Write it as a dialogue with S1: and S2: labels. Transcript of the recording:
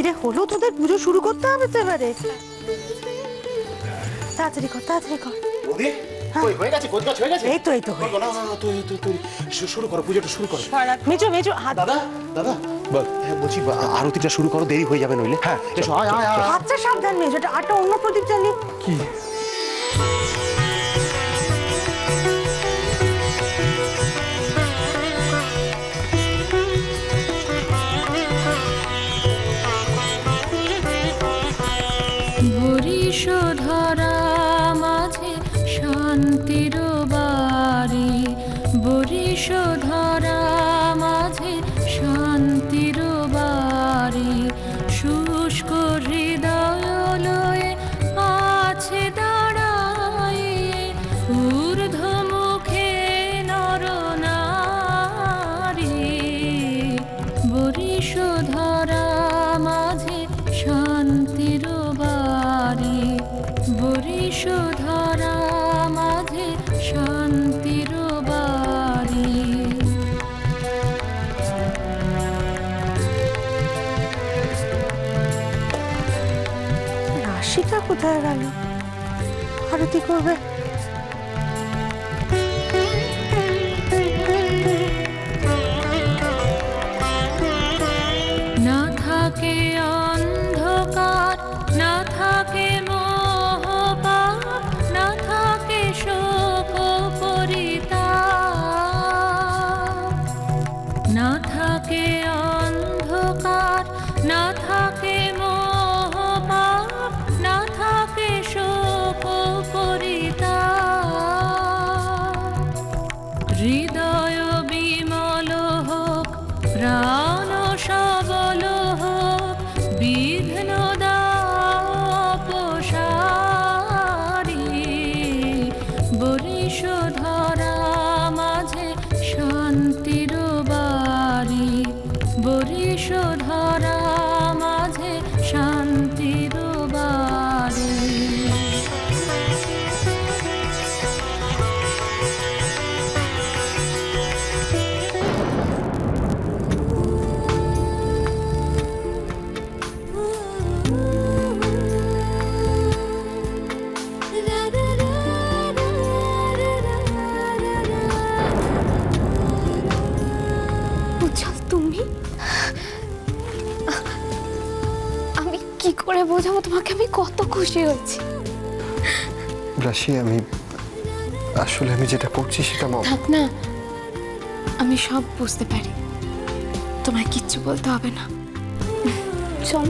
S1: কিরে হলো, তোদের পুজো শুরু করতে হবে তো এবারে। তাড়াতাড়ি কর, তাড়াতাড়ি কর।
S2: হয়ে গেছে, গোছ গাছ হয়ে গেছে।
S1: এই তো
S2: না তুই শুরু করো, পুজোটা শুরু করো।
S1: মেজো মেজো হাত।
S2: দাদা বল। হ্যাঁ বলছি, আরতিটা শুরু করো, দেরি হয়ে যাবে নইলে। হ্যাঁ এসো, আয় আয় আয়।
S1: হাতটা সাবধান মেজো, আটটা অন্য প্রদীপ জ্বালিয়ে।
S2: কি
S3: বরিশধরা মাঝে শান্তির বাড়ি, বরিশধরা মাঝে শান্তির বাড়ি, শুষ্ক হৃদয় লয়ে আছে দাঁড়ায়, ঊর্ধ্বমুখে নরনারী, বরিশধরা মাঝে শান্তির বাড়ি, বরিশধরা মাঝে শান্তির বাড়ি।
S1: রাশিটা কোথায় গেল? আরতি করবে।
S3: না থাকে অন্ধকার, না থাকে মোহপাপ, না থাকে শোক পরিতাপ, না থাকে অন্ধকার, না থাকে মোহপাপ, না থাকে শোক পরিতাপ। হৃদয় বিমল হোক, প্রাণ সবল হোক, বিঘ্ন দাপসারি, বরিশধরা মাঝে শান্তির বাড়ি, বরিশধরা মাঝে শান্তির বাড়ি।
S4: উজ্জ্বল, তুমি? আমি কি করে বোঝাবো তোমাকে আমি কত খুশি হচ্ছি।
S5: রাশি, আমি যেটা করছি সেটা
S4: থাক না, আমি সব বুঝতে পারি, তোমায় কিচ্ছু বলতে হবে না। চল।